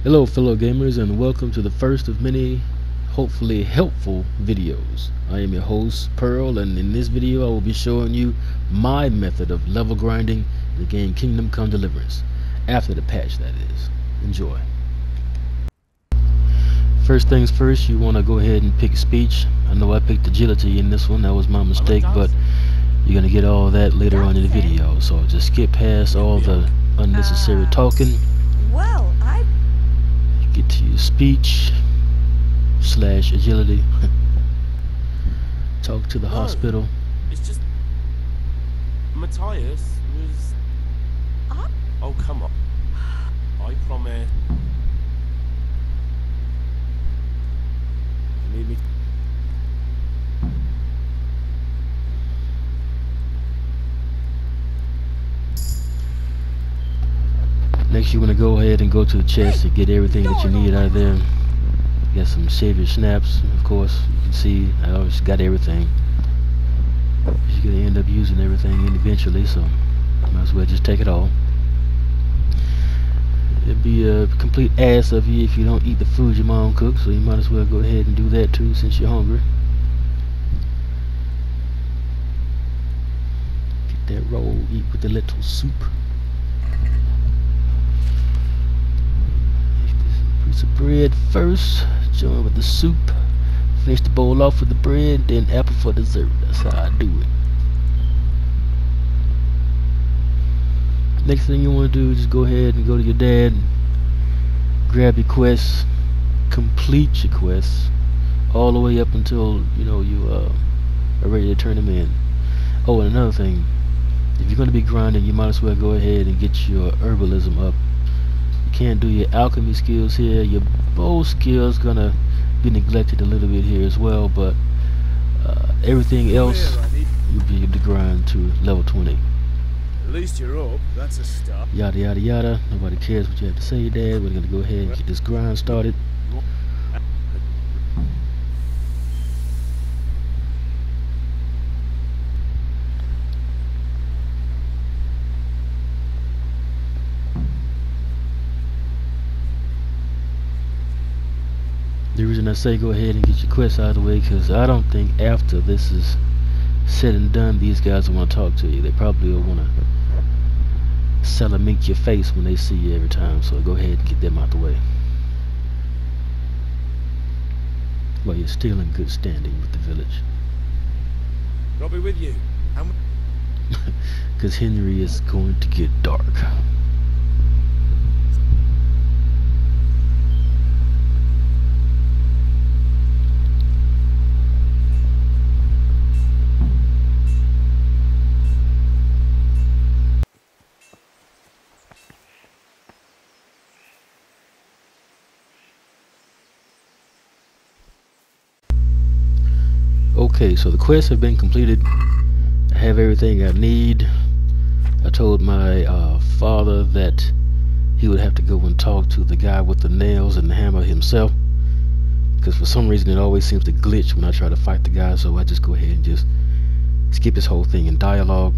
Hello fellow gamers, and welcome to the first of many hopefully helpful videos. I am your host Pearl, and in this video I will be showing you my method of level grinding in the game Kingdom Come Deliverance, after the patch that is. Enjoy. First things first, you want to go ahead and pick speech. I know I picked agility in this one, that was my mistake, but you're going to get all that later on in the video, so just skip past all the unnecessary talking. Well, Get to your speech / agility. Talk to the hospital. It's just Matthias was. Oh, come on. I promise. You need me? Next, you want to go ahead and go to the chest to get everything that you need out of there. You got some savior snaps, of course. You can see I always got everything. You're going to end up using everything eventually, so might as well just take it all. It'd be a complete ass of you if you don't eat the food your mom cooks, so you might as well go ahead and do that too since you're hungry. Get that roll, eat with the little soup. Piece of bread first, join with the soup, finish the bowl off with the bread, then apple for dessert. That's how I do it. Next thing you want to do is just go ahead and go to your dad, grab your quests, complete your quests all the way up until you are ready to turn them in. Oh, and another thing, if you're going to be grinding, you might as well go ahead and get your herbalism up. You can't do your alchemy skills here. Your bow skills gonna be neglected a little bit here as well, but everything else you'll be able to grind to level 20. At least you're up, that's a start. Yada yada yada. Nobody cares what you have to say, Dad. We're gonna go ahead and get this grind started. The reason I say go ahead and get your quests out of the way, because I don't think after this is said and done, these guys will want to talk to you. They probably will want to salamique your face when they see you every time, so go ahead and get them out the way while you're still in good standing with the village. I'll be with you. Because Henry is going to get dark. Okay, so the quests have been completed. I have everything I need. I told my father that he would have to go and talk to the guy with the nails and the hammer himself, because for some reason it always seems to glitch when I try to fight the guy, so I just go ahead and just skip this whole thing in dialogue.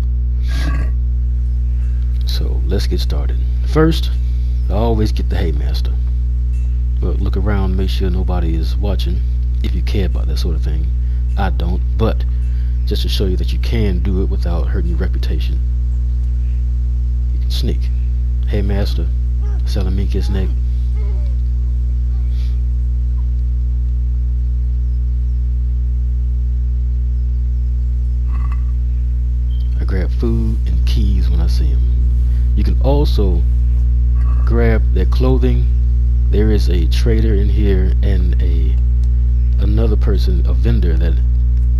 So let's get started. First, I always get the Haymaster. But look around, make sure nobody is watching, if you care about that sort of thing. I don't, but just to show you that you can do it without hurting your reputation. You can sneak. Hey master, salamique his neck. I grab food and keys when I see them. You can also grab their clothing. There is a trader in here and another person, a vendor that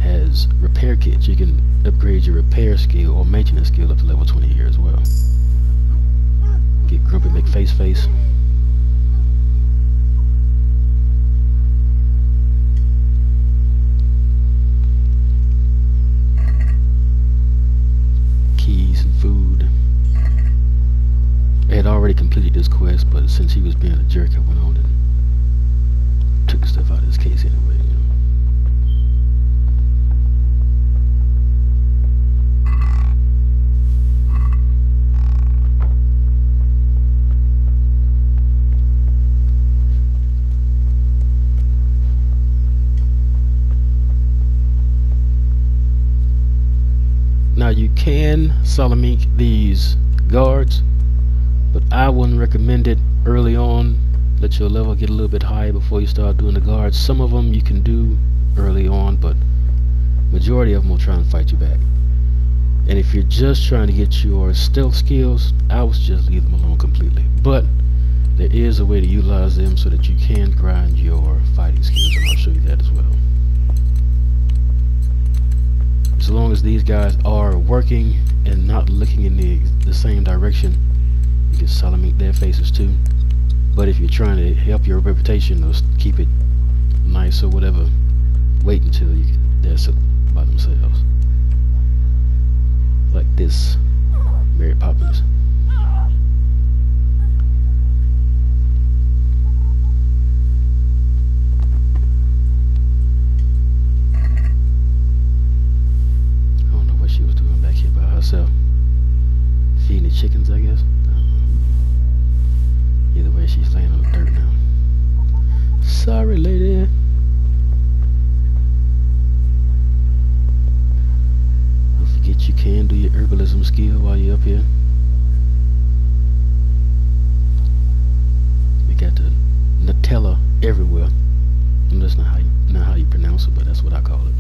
has repair kits. You can upgrade your repair skill or maintenance skill up to level 20 here as well. Get Grumpy McFace face. Keys and food. I had already completed this quest, but since he was being a jerk, I went on and took stuff out of his case anyway. can Salamink these guards, but I wouldn't recommend it early on. Let your level get a little bit higher before you start doing the guards. Some of them you can do early on, but majority of them will try and fight you back. And if you're just trying to get your stealth skills, I would just leave them alone completely. But there is a way to utilize them so that you can grind your fighting skills, and I'll show you that as well. As long as these guys are working and not looking in the same direction, you can Salamink their faces too. But if you're trying to help your reputation or keep it nice or whatever, wait until they're by themselves. Like this, Mary Poppins. I don't know what she was doing back here by herself. Feeding the chickens, I guess. Either way, she's laying on the dirt now. Sorry, lady. Don't forget you can do your herbalism skill while you're up here. We got the Nutella everywhere. And that's not how you pronounce it, but that's what I call it.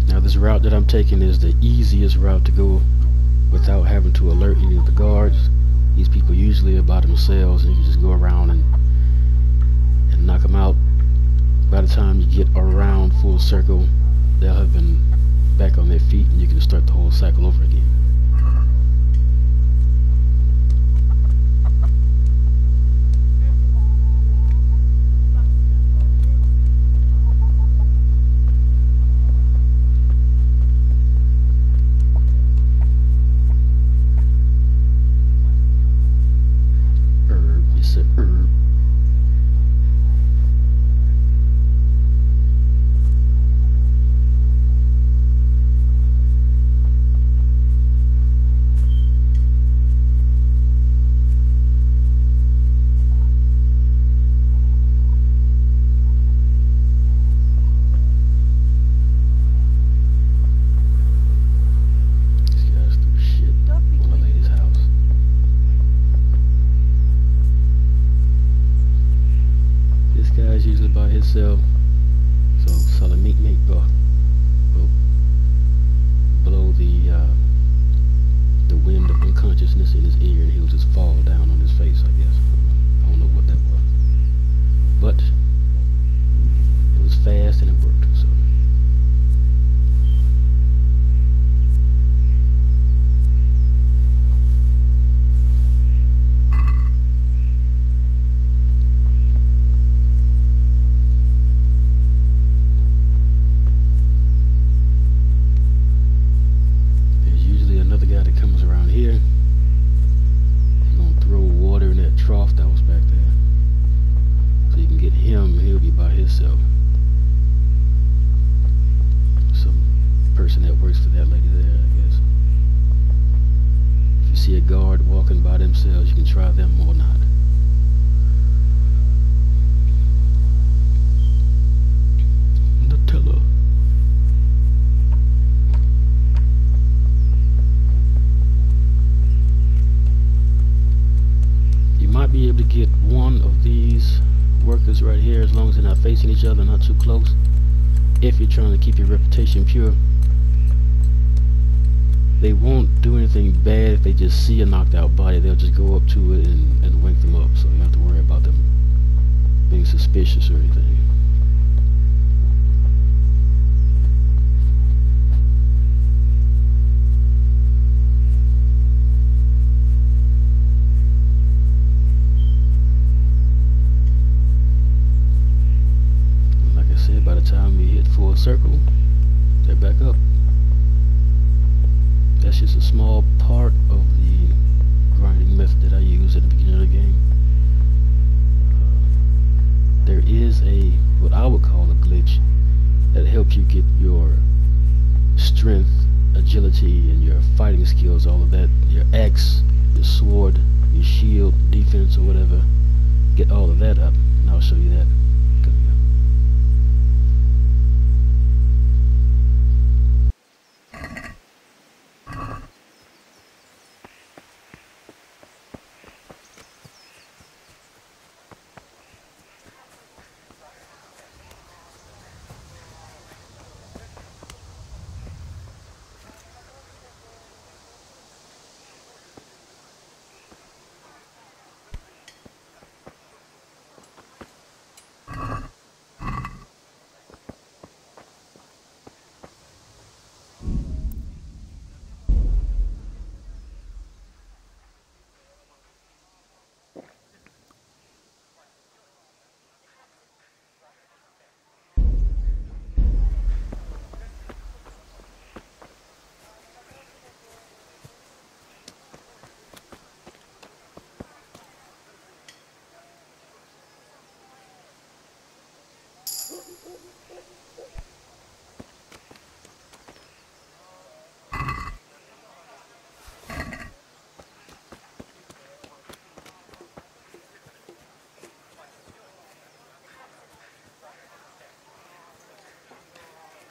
Now this route that I'm taking is the easiest route to go without having to alert any of the guards. These people usually are by themselves, and you can just go around and knock them out. By the time you get around full circle, they'll have been back on their feet, and you can start the whole cycle over again. Usually by himself, so Salamink will blow the wind of unconsciousness in his ear, and he'll just fall down on his face, I guess. I don't know what that was, but it was fast and it worked. So here, he's gonna throw water in that trough that was back there, so you can get him. He'll be by himself. Some person that works for that lady there, I guess. If you see a guard walking by themselves, you can try them or not. Nutella. Might be able to get one of these workers right here, as long as they're not facing each other, not too close, if you're trying to keep your reputation pure. They won't do anything bad if they just see a knocked out body. They'll just go up to it and wake them up, so you don't have to worry about them being suspicious or anything. By the time we hit full circle, they're back up. That's just a small part of the grinding method that I use at the beginning of the game. There is what I would call a glitch that helps you get your strength, agility, and your fighting skills, all of that, your axe, your sword, your shield, defense, or whatever, get all of that up, and I'll show you that coming up.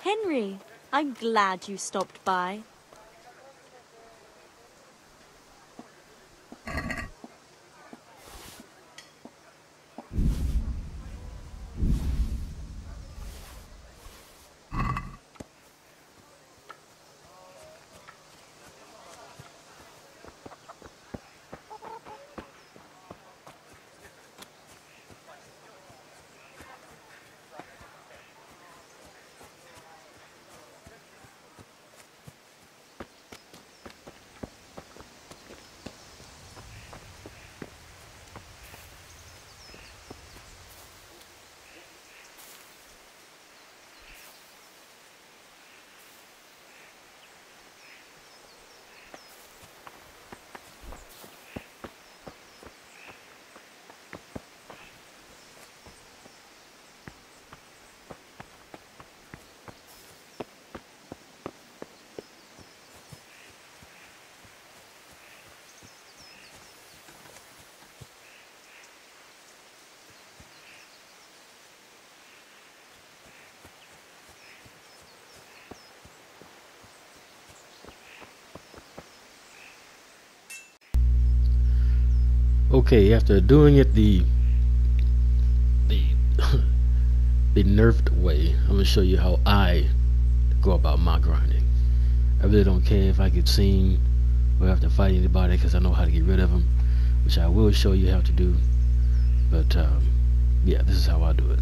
Henry, I'm glad you stopped by. Okay, after doing it the the nerfed way, I'm gonna show you how I go about my grinding. I really don't care if I get seen or have to fight anybody because I know how to get rid of them, which I will show you how to do. But yeah, this is how I do it.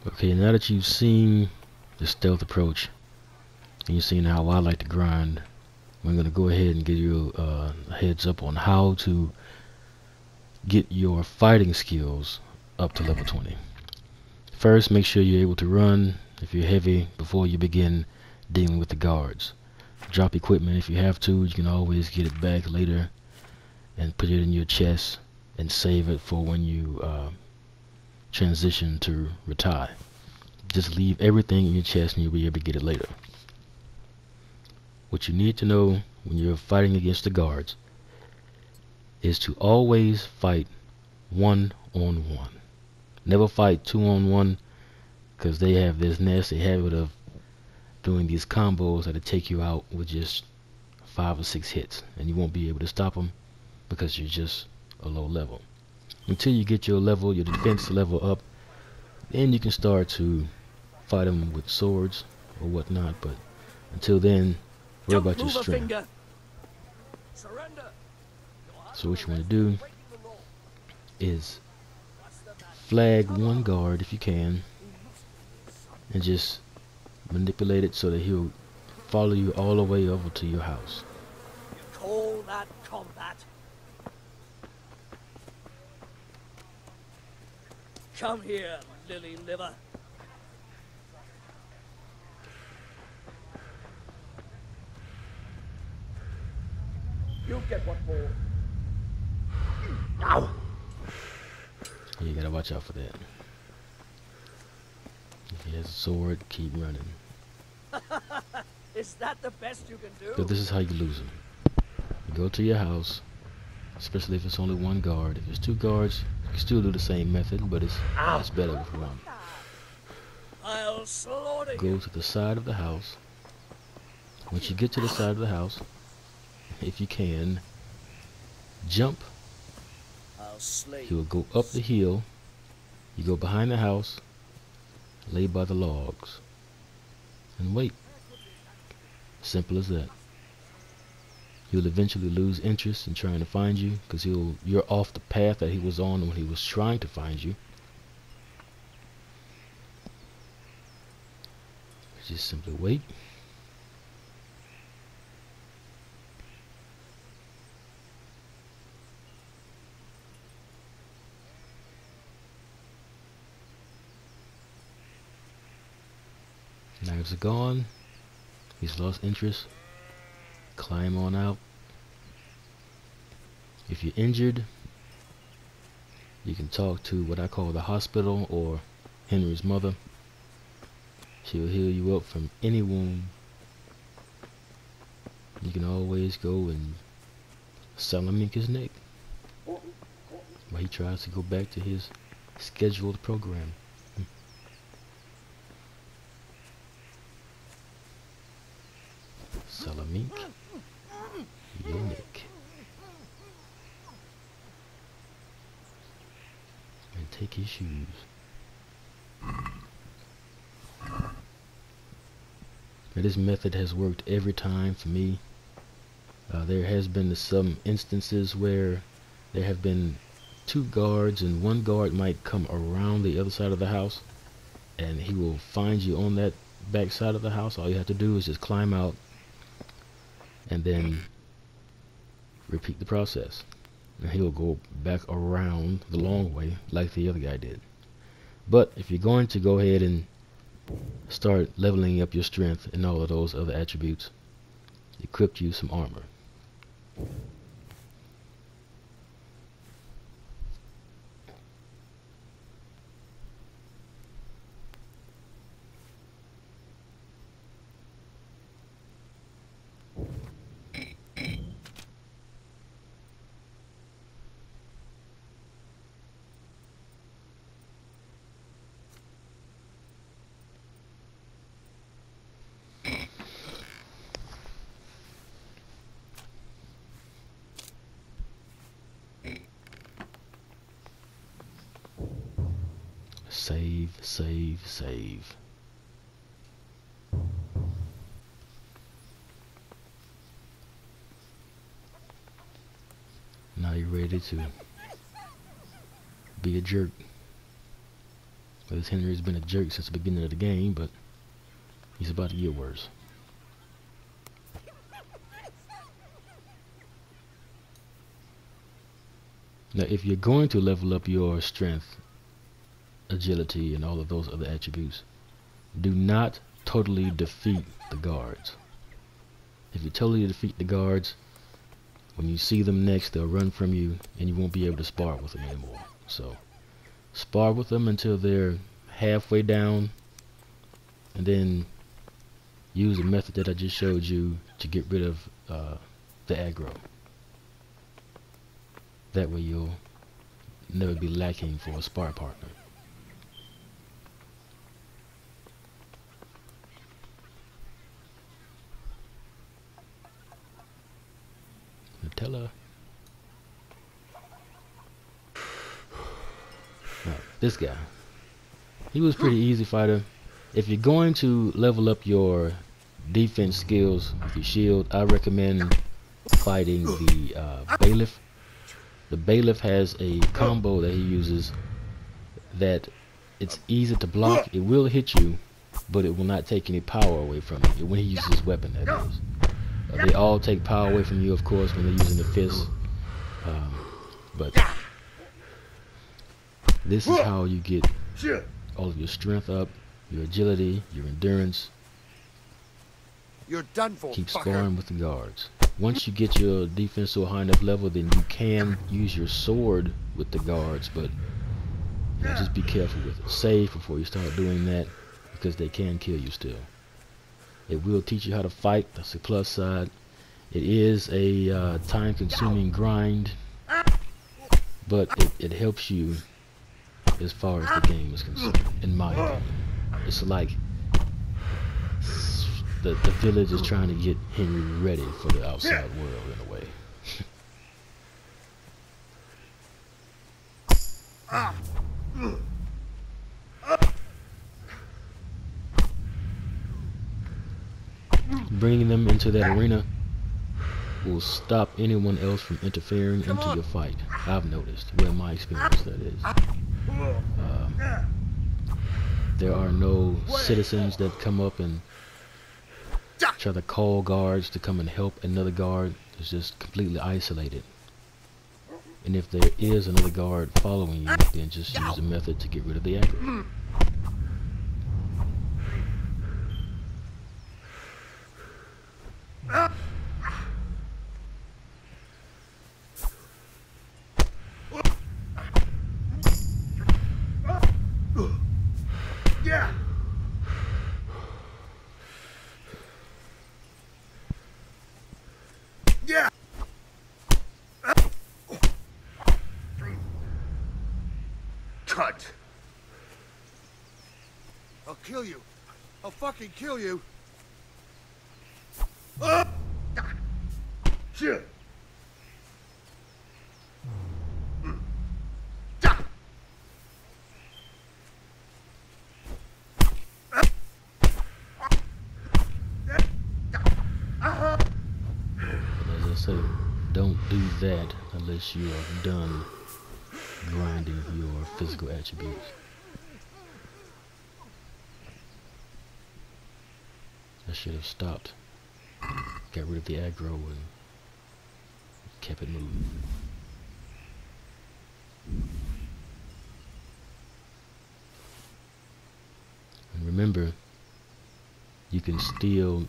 Okay, now that you've seen the stealth approach, and you've seen how I like to grind, we're going to go ahead and give you a heads up on how to get your fighting skills up to level 20. First, make sure you're able to run if you're heavy before you begin dealing with the guards. Drop equipment if you have to. You can always get it back later and put it in your chest and save it for when you transition to retire. Just leave everything in your chest and you'll be able to get it later. What you need to know when you're fighting against the guards is to always fight 1-on-1. Never fight 2-on-1, because they have this nasty habit of doing these combos that'll take you out with just 5 or 6 hits, and you won't be able to stop them because you're just a low level. Until you get your defense level up, then you can start to fight them with swords or whatnot, but until then, worry about your strength. So what you want to do is flag one guard if you can, and just manipulate it so that he'll follow you all the way over to your house. You call that combat? Come here, lily liver. You get what for? Now. You gotta watch out for that. If he has a sword, keep running. Is that the best you can do? But this is how you lose him. You go to your house, especially if it's only one guard. If it's 2 guards, you can still do the same method, but it's better with one. I'll slaughter Go to the side of the house. Once you get to the side of the house, if you can, jump. I'll slay He will go up the hill. You go behind the house, lay by the logs, and wait. Simple as that. He'll eventually lose interest in trying to find you, because you're off the path that he was on when he was trying to find you. Just simply wait. Knives are gone. He's lost interest. Climb on out. If you're injured, you can talk to what I call the hospital or Henry's mother. She'll heal you up from any wound. You can always go and salamic his neck while he tries to go back to his scheduled program. Salamink your neck. And take his shoes. Now, this method has worked every time for me. There has been some instances where there have been 2 guards and one guard might come around the other side of the house and he will find you on that back side of the house. All you have to do is just climb out and then repeat the process, and he'll go back around the long way like the other guy did. But if you're going to go ahead and start leveling up your strength and all of those other attributes, equip you some armor. Save, save, save. Now you're ready to be a jerk. Well, this Henry's been a jerk since the beginning of the game, but he's about to get worse. Now, if you're going to level up your strength, agility, and all of those other attributes, do not totally defeat the guards. If you totally defeat the guards, when you see them next, they'll run from you, and you won't be able to spar with them anymore. So, spar with them until they're halfway down, and then use the method that I just showed you to get rid of the aggro. That way you'll never be lacking for a spar partner. Nutella. Now, this guy. He was pretty easy fighter. If you're going to level up your defense skills with your shield, I recommend fighting the bailiff. The bailiff has a combo that he uses that it's easy to block. It will hit you, but it will not take any power away from you when he uses his weapon, that is. They all take power away from you, of course, when they're using the fist. But this is how you get all of your strength up, your agility, your endurance. You're done for. Keep sparring with the guards. Once you get your defense to a high enough level, then you can use your sword with the guards, but you know, just be careful with it. Save before you start doing that, because they can kill you still. It will teach you how to fight. That's the plus side. It is a time-consuming grind, but it helps you as far as the game is concerned, in my opinion. It's like the village is trying to get Henry ready for the outside world in a way. Bringing them into that arena will stop anyone else from interfering into your fight. I've noticed, well, in my experience, that is. There are no citizens that come up and try to call guards to come and help another guard. It's just completely isolated. And if there is another guard following you, then just use a method to get rid of the aggro. Cut. I'll kill you. I'll fucking kill you. Shit. As I say, don't do that unless you are done grinding your physical attributes. I should have stopped, got rid of the aggro, and kept it moving. And remember, you can steal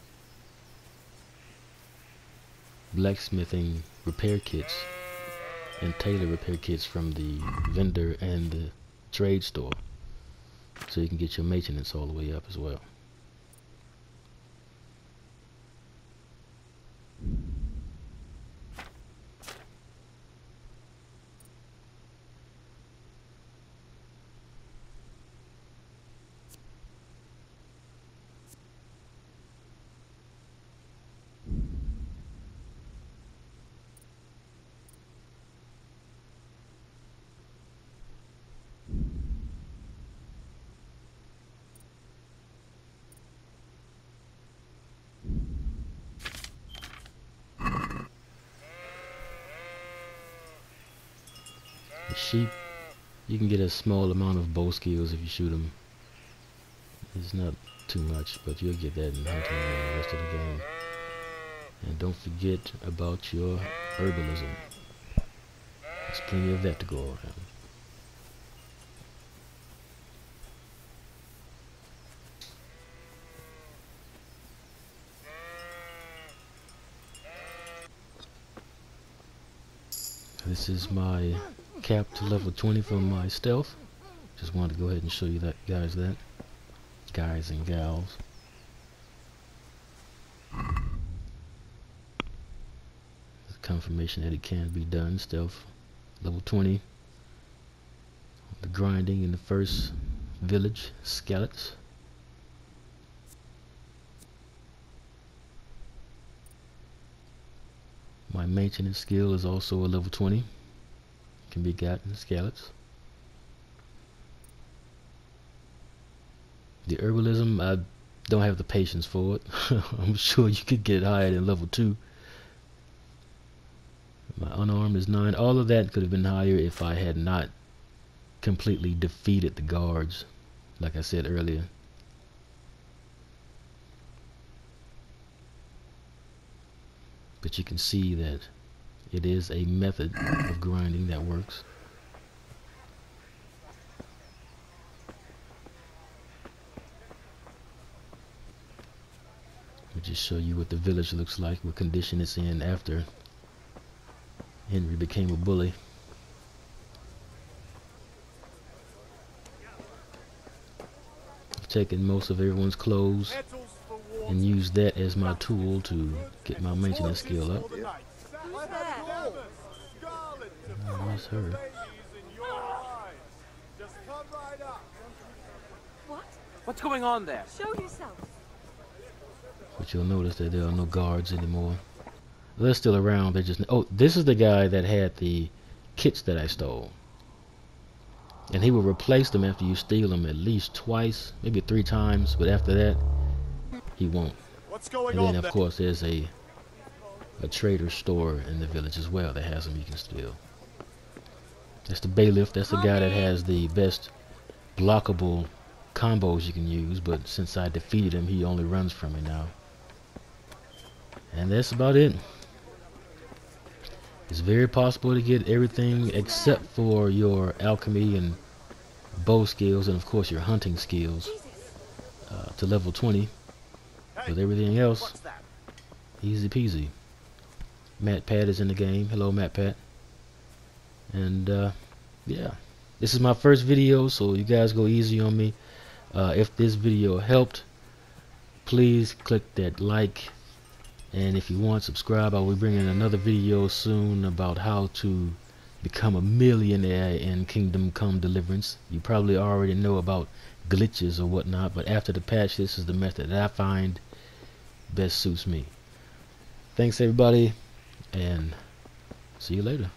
blacksmithing repair kits and tailor repair kits from the vendor and the trade store, so you can get your maintenance all the way up as well. Sheep You can get a small amount of bow skills if you shoot them. It's not too much, but you'll get that in hunting and the rest of the game. And don't forget about your herbalism. There's plenty of that to go around. This is my cap to level 20 for my stealth. Just wanted to go ahead and show you that, guys and gals. Confirmation that it can be done. Stealth level 20. The grinding in the first village, Scallops. My maintenance skill is also a level 20. Can be gotten Scallops. The herbalism, I don't have the patience for it. I'm sure you could get higher than level 2. My unarmed is 9. All of that could have been higher if I had not completely defeated the guards, like I said earlier. But you can see that it is a method of grinding that works. I'll just show you what the village looks like, what condition it's in after Henry became a bully. I've taken most of everyone's clothes and used that as my tool to get my maintenance skill up. Oh, that's her. What? What's going on there? Show yourself. But you'll notice that there are no guards anymore. They're still around. They just... Oh, this is the guy that had the kits that I stole. And he will replace them after you steal them at least twice, maybe 3 times. But after that, he won't. What's going And then, on of course, there's a trader store in the village as well that has them you can steal. That's the bailiff. That's the guy that has the best blockable combos you can use. But since I defeated him, he only runs from me now. And that's about it. It's very possible to get everything except for your alchemy and bow skills, and of course your hunting skills to level 20. With everything else, easy peasy. Matt Pat is in the game. Hello, Matt Pat. And yeah, this is my first video, so you guys go easy on me. If this video helped, please click that like. And if you want, subscribe. I will bring in another video soon about how to become a millionaire in Kingdom Come Deliverance. You probably already know about glitches or whatnot, but after the patch, this is the method that I find best suits me. Thanks everybody, and see you later.